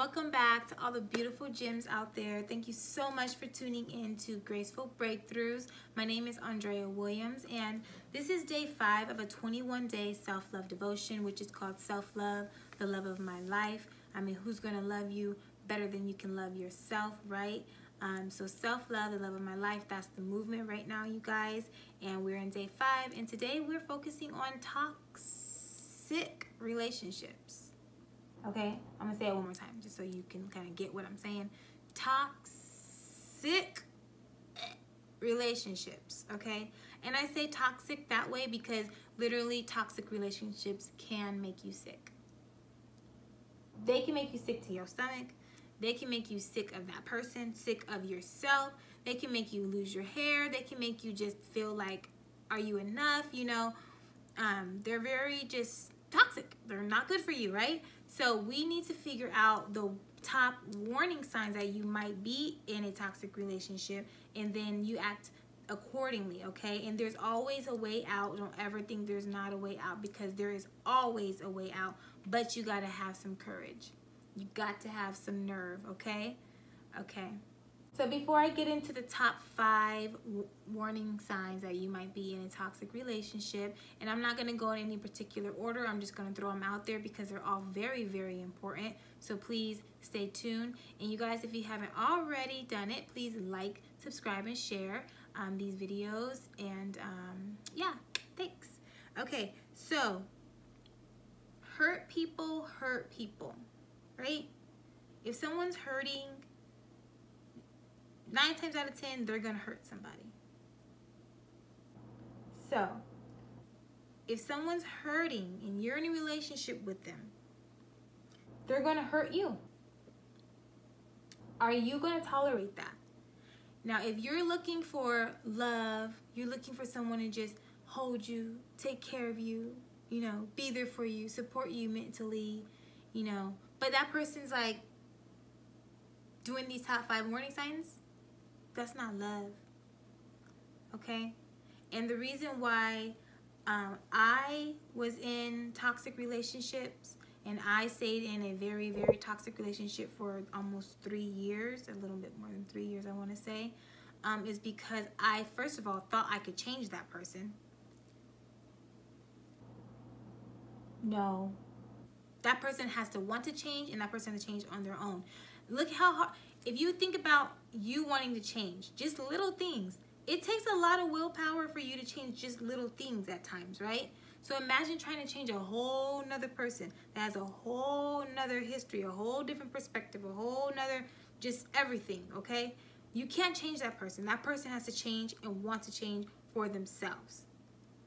welcome back to all the beautiful gems out there. Thank you so much for tuning in to Graceful Breakthroughs. My name is Andrea Williams, and this is day 5 of a 21-day self-love devotion, which is called Self-Love, the Love of My Life. I mean, who's going to love you better than you can love yourself, right? So self-love, the love of my life, that's the movement right now, you guys. And we're in day 5, and today we're focusing on toxic relationships. Okay, I'm gonna say it one more time just so you can kind of get what I'm saying. Toxic relationships, okay? And I say toxic that way because literally toxic relationships can make you sick. They can make you sick to your stomach. They can make you sick of that person, sick of yourself. They can make you lose your hair. They can make you just feel like, are you enough? You know, they're very just toxic. They're not good for you, right? So we need to figure out the top warning signs that you might be in a toxic relationship, and then you act accordingly, okay? And there's always a way out. Don't ever think there's not a way out, because there is always a way out, but you got to have some courage. You got to have some nerve, okay? Okay. So before I get into the top 5 warning signs that you might be in a toxic relationship, and I'm not going to go in any particular order, I'm just going to throw them out there because they're all very, very important. So please stay tuned. And you guys, if you haven't already done it, please like, subscribe, and share these videos. And yeah, thanks. Okay, so hurt people, right? If someone's hurting, 9 times out of 10, they're gonna hurt somebody. So, if someone's hurting and you're in a relationship with them, they're gonna hurt you. Are you gonna tolerate that? Now, if you're looking for love, you're looking for someone to just hold you, take care of you, you know, be there for you, support you mentally, you know, but that person's like doing these top 5 warning signs, that's not love, okay? And the reason why I was in toxic relationships, and I stayed in a very, very toxic relationship for almost 3 years, a little bit more than 3 years, I want to say, is because I, first of all, thought I could change that person. No. That person has to want to change, and that person has to change on their own. Look how hard, if you think about you wanting to change, just little things, it takes a lot of willpower for you to change just little things at times, right? So imagine trying to change a whole nother person that has a whole nother history, a whole different perspective, a whole nother, just everything, okay? You can't change that person. That person has to change and want to change for themselves.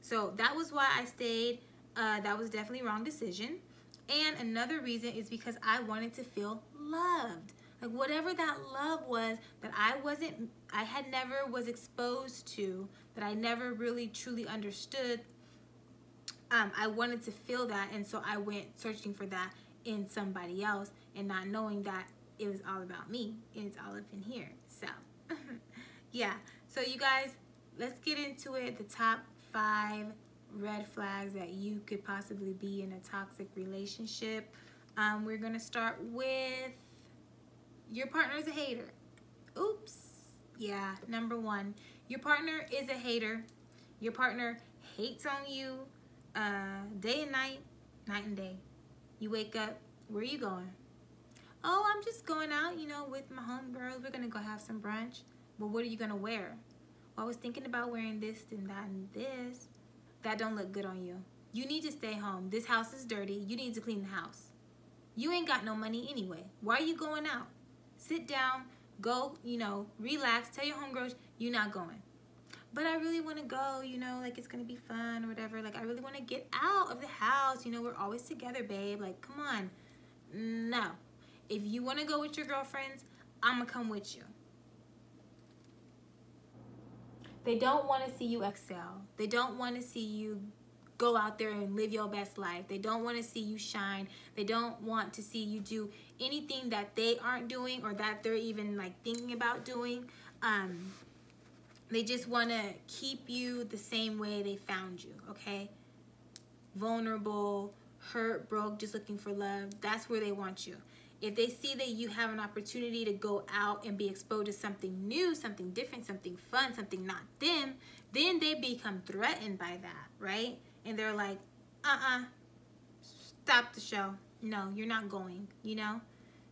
So that was why I stayed. That was definitely a wrong decision. And another reason is because I wanted to feel loved. Like whatever that love was that I had never was exposed to, that I never really truly understood, I wanted to feel that, and so I went searching for that in somebody else, and not knowing that it was all about me, and it's all up in here. So yeah, so you guys, let's get into it. The top 5 red flags that you could possibly be in a toxic relationship. We're gonna start with your partner is a hater. Oops. Yeah, number 1, your partner is a hater. Your partner hates on you day and night, night and day. You wake up, where are you going? Oh, I'm just going out, you know, with my homegirls. We're gonna go have some brunch. Well, what are you gonna wear? Well, I was thinking about wearing this and that and this. That don't look good on you. You need to stay home. This house is dirty. You need to clean the house. You ain't got no money anyway. Why are you going out? Sit down, go, you know, relax. Tell your homegirls you're not going. But I really want to go, you know, like it's going to be fun or whatever. Like I really want to get out of the house. You know, we're always together, babe. Like, come on. No. If you want to go with your girlfriends, I'm going to come with you. They don't want to see you excel. They don't want to see you go out there and live your best life. They don't want to see you shine. They don't want to see you do anything that they aren't doing or that they're even like thinking about doing. They just want to keep you the same way they found you, okay? Vulnerable, hurt, broke, just looking for love. That's where they want you. If they see that you have an opportunity to go out and be exposed to something new, something different, something fun, something not them, then they become threatened by that, right? And they're like, stop the show. No, you're not going, you know?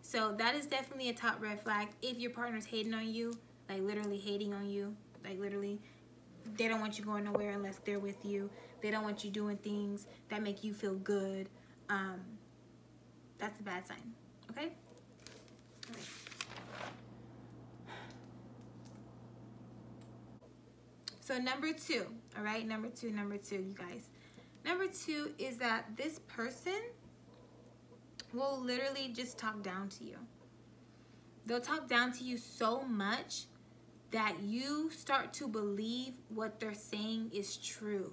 So that is definitely a top red flag. If your partner's hating on you, like literally hating on you, like literally, they don't want you going nowhere unless they're with you. They don't want you doing things that make you feel good. That's a bad sign, okay? All right. So number two, all right? Number two, you guys. Number two is that this person will literally just talk down to you. They'll talk down to you so much that you start to believe what they're saying is true.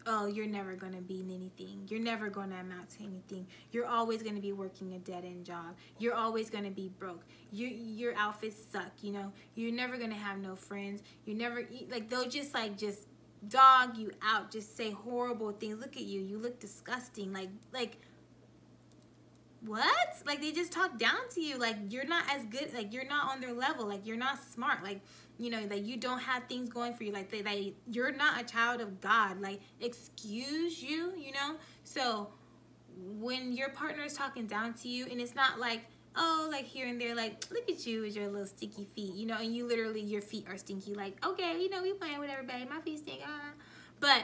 Oh, you're never going to be anything. You're never going to amount to anything. You're always going to be working a dead-end job. You're always going to be broke. Your outfits suck, you know. You're never going to have no friends. You never, like, they'll just dog you out, just say horrible things. Look at you. You look disgusting. Like, what? Like, they just talk down to you. Like, you're not as good. Like, you're not on their level. Like, you're not smart. Like, you know, that you don't have things going for you. Like, you're not a child of God. Like, excuse you, you know? So, when your partner is talking down to you, and it's not like, oh, like here and there, like, look at you with your little sticky feet, you know, and you literally, your feet are stinky. Like, okay, you know, we playing with everybody. My feet stink. But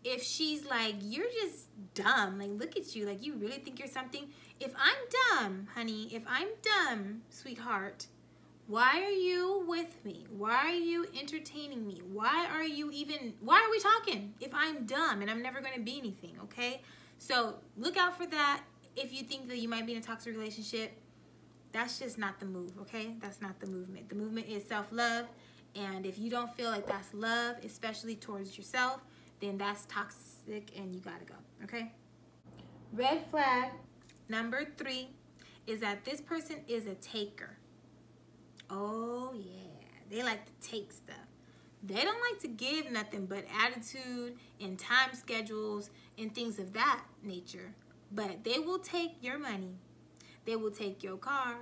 if she's like, you're just dumb, like, look at you, like, you really think you're something. If I'm dumb, honey, if I'm dumb, sweetheart, why are you with me? Why are you entertaining me? Why are we talking if I'm dumb and I'm never going to be anything, okay? So look out for that. If you think that you might be in a toxic relationship, that's just not the move, okay? That's not the movement. The movement is self-love, and if you don't feel like that's love, especially towards yourself, then that's toxic and you gotta go, okay? Red flag number 3 is that this person is a taker. Oh yeah, they like to take stuff. They don't like to give nothing but attitude and time schedules and things of that nature. But they will take your money. They will take your car.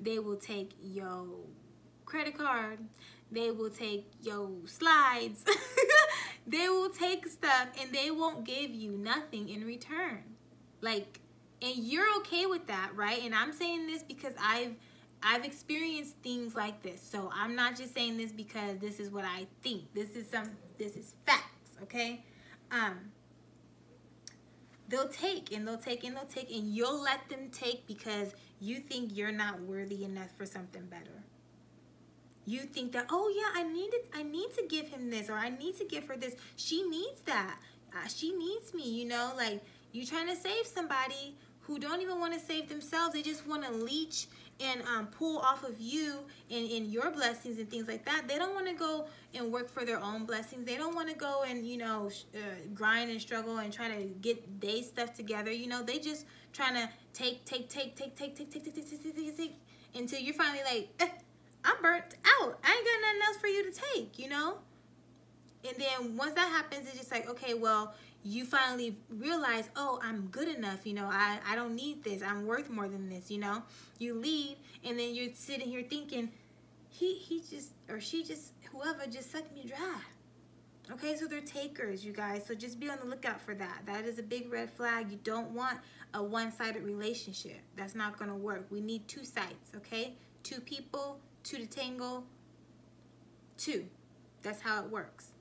They will take your credit card. They will take your slides. They will take stuff and they won't give you nothing in return. Like, and you're okay with that, right? And I'm saying this because I've experienced things like this. So I'm not just saying this because this is what I think. This is facts, okay? They'll take and they'll take and they'll take, and you'll let them take because you think you're not worthy enough for something better. You think that, oh yeah, I need to give him this, or I need to give her this. She needs that. She needs me, you know? Like, you're trying to save somebody who don't even want to save themselves. They just want to leech and pull off of you and your blessings and things like that. They don't want to go and work for their own blessings. They don't want to go and, you know, grind and struggle and try to get their stuff together. You know, they just trying to take until you're finally like, I'm burnt out. I ain't got nothing else for you to take, you know? And then once that happens, it's just like, okay, well, you finally realize, oh, I'm good enough, you know, I don't need this, I'm worth more than this, you know. You leave, and then you're sitting here thinking, he just, or she just, whoever just sucked me dry. Okay, so they're takers, you guys, so just be on the lookout for that. That is a big red flag. You don't want a one-sided relationship. That's not going to work. We need two sides, okay? Two people, two to tango, two. That's how it works.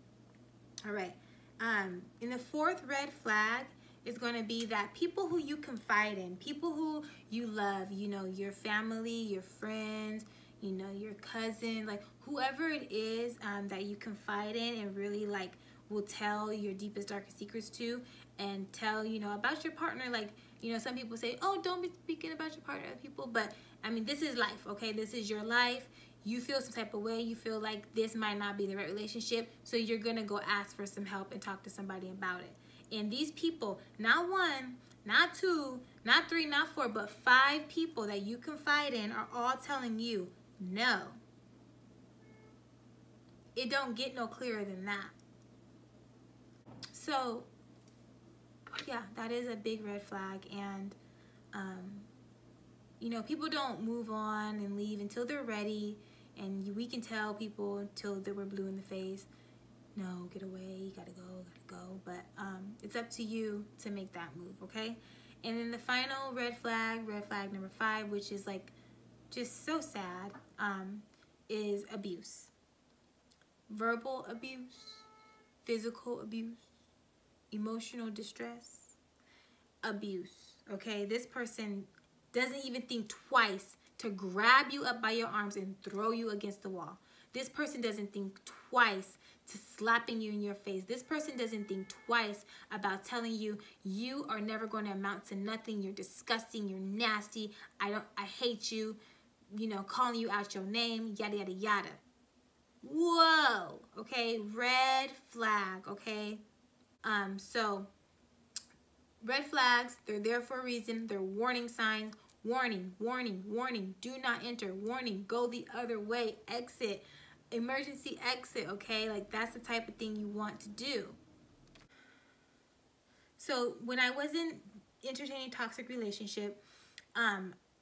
All right. And the fourth red flag is going to be that people who you confide in, people who you love, you know, your family, your friends, you know, your cousin, like whoever it is that you confide in and really like will tell your deepest, darkest secrets to, and tell, you know, about your partner. Like, you know, some people say, oh, don't be speaking about your partner to other people, but I mean, this is life, okay? This is your life. You feel some type of way, you feel like this might not be the right relationship, so you're gonna go ask for some help and talk to somebody about it. And these people, not one, not two, not three, not four, but 5 people that you confide in are all telling you no. It don't get no clearer than that. So yeah, that is a big red flag. And You know, people don't move on and leave until they're ready, and we can tell people until they were blue in the face, no, get away, you gotta go. But it's up to you to make that move, okay? And then the final red flag number 5, which is like just so sad, is abuse. Verbal abuse, physical abuse, emotional distress, abuse, okay? This person doesn't even think twice to grab you up by your arms and throw you against the wall. This person doesn't think twice to slapping you in your face. This person doesn't think twice about telling you you are never going to amount to nothing. You're disgusting. You're nasty. I hate you. You know, calling you out your name, yada, yada, yada. Whoa. Okay. Red flag. Okay. So red flags, they're there for a reason. They're warning signs. Warning, warning, warning. Do not enter. Warning, go the other way. Exit. Emergency exit, okay? Like, that's the type of thing you want to do. So when I wasn't entertaining toxic relationship,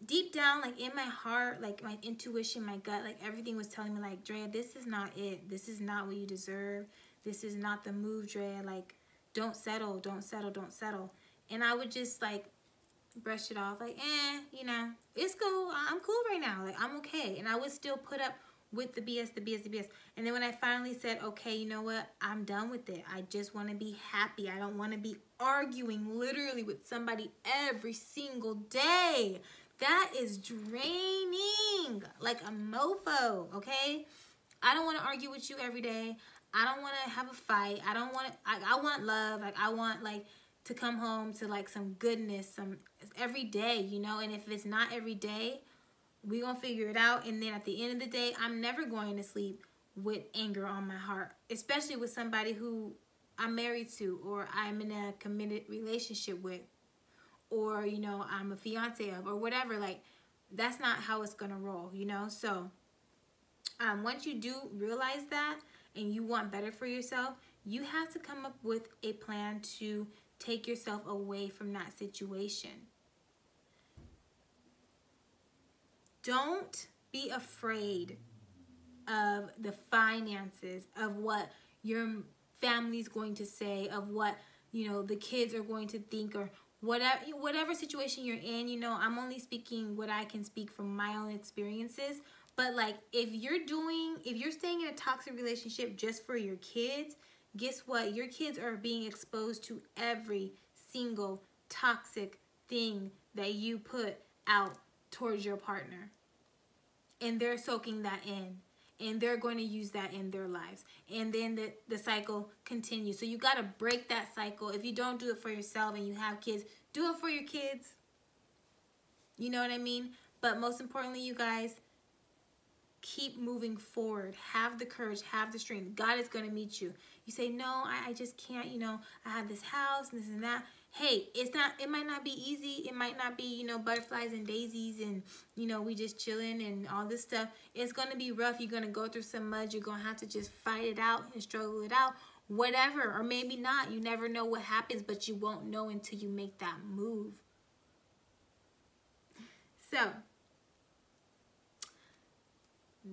deep down, like in my heart, like my intuition, my gut, like everything was telling me, like, Drea, this is not it. This is not what you deserve. This is not the move, Drea. Like, don't settle, don't settle, don't settle. And I would just like brush it off, like, you know, it's cool. I'm cool right now. Like, I'm okay. And I would still put up with the BS, the BS, the BS. And then when I finally said, okay, you know what? I'm done with it. I just want to be happy. I don't want to be arguing literally with somebody every single day. That is draining, like a mofo, okay? I don't want to argue with you every day. I don't want to have a fight. I don't want to, I want love. Like, I want, like, to come home to, like, some goodness, some every day, you know? And if it's not every day, we're going to figure it out. And then at the end of the day, I'm never going to sleep with anger on my heart, especially with somebody who I'm married to, or I'm in a committed relationship with, or, you know, I'm a fiance of, or whatever. Like, that's not how it's going to roll, you know? So once you do realize that and you want better for yourself, you have to come up with a plan to take yourself away from that situation. Don't be afraid of the finances, of what your family's going to say, of what, you know, the kids are going to think, or whatever situation you're in. You know, I'm only speaking what I can speak from my own experiences. But like, if you're staying in a toxic relationship just for your kids, guess what? Your kids are being exposed to every single toxic thing that you put out towards your partner. And they're soaking that in. And they're going to use that in their lives. And then the cycle continues. So you got to break that cycle. If you don't do it for yourself and you have kids, do it for your kids. You know what I mean? But most importantly, you guys, keep moving forward. Have the courage. Have the strength. God is going to meet you. You say, no, I just can't. You know, I have this house and this and that. Hey, it might not be easy. It might not be, you know, butterflies and daisies and, you know, we just chilling and all this stuff. It's going to be rough. You're going to go through some mud. You're going to have to just fight it out and struggle it out. Whatever. Or maybe not. You never know what happens, but you won't know until you make that move. So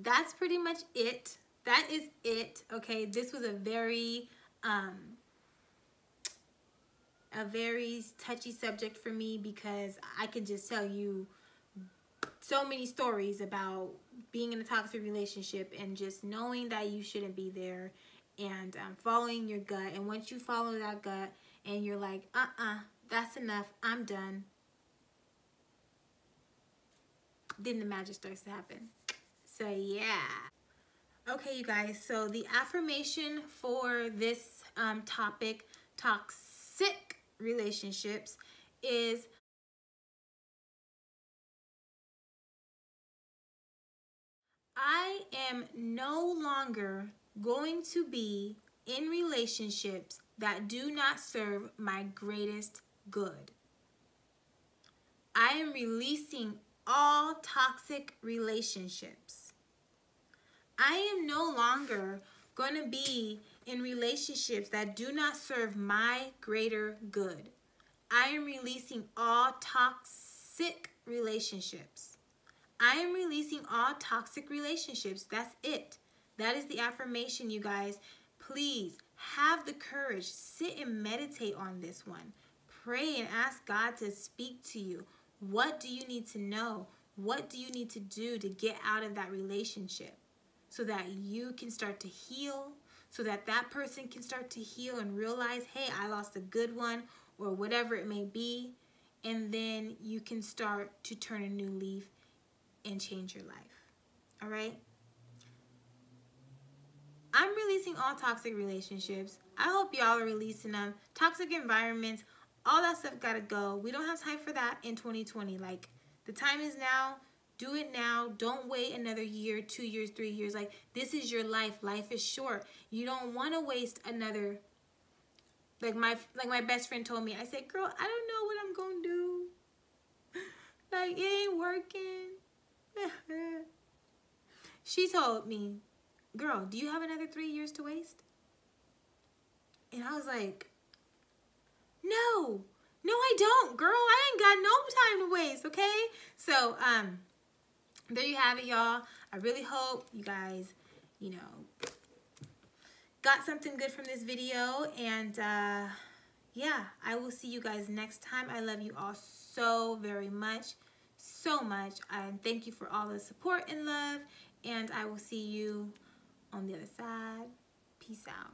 that's pretty much it. That is it. Okay, this was a very touchy subject for me, because I could just tell you so many stories about being in a toxic relationship and just knowing that you shouldn't be there, and following your gut. And once you follow that gut and you're like, that's enough, I'm done, then the magic starts to happen. So yeah. Okay, you guys, so the affirmation for this topic, toxic relationships, is I am no longer going to be in relationships that do not serve my greatest good. I am releasing all toxic relationships. I am no longer going to be in relationships that do not serve my greater good. I am releasing all toxic toxic relationships. I am releasing all toxic relationships. That's it. That is the affirmation, you guys. Please have the courage. Sit and meditate on this one. Pray and ask God to speak to you. What do you need to know? What do you need to do to get out of that relationship so that you can start to heal, so that that person can start to heal and realize, hey, I lost a good one, or whatever it may be, and then you can start to turn a new leaf and change your life. All right? I'm releasing all toxic relationships. I hope y'all are releasing them. Toxic environments, all that stuff gotta go. We don't have time for that in 2020. Like, the time is now. Do it now. Don't wait another year, 2 years, 3 years. Like, this is your life. Life is short. You don't want to waste another. Like my best friend told me. I said, girl, I don't know what I'm gonna do. Like, it ain't working. She told me, girl, do you have another 3 years to waste? And I was like, no, I don't, girl. I ain't got no time to waste, okay? So, there you have it, y'all. I really hope you guys, you know, got something good from this video. And, yeah, I will see you guys next time. I love you all so very much, so much. And thank you for all the support and love. And I will see you on the other side. Peace out.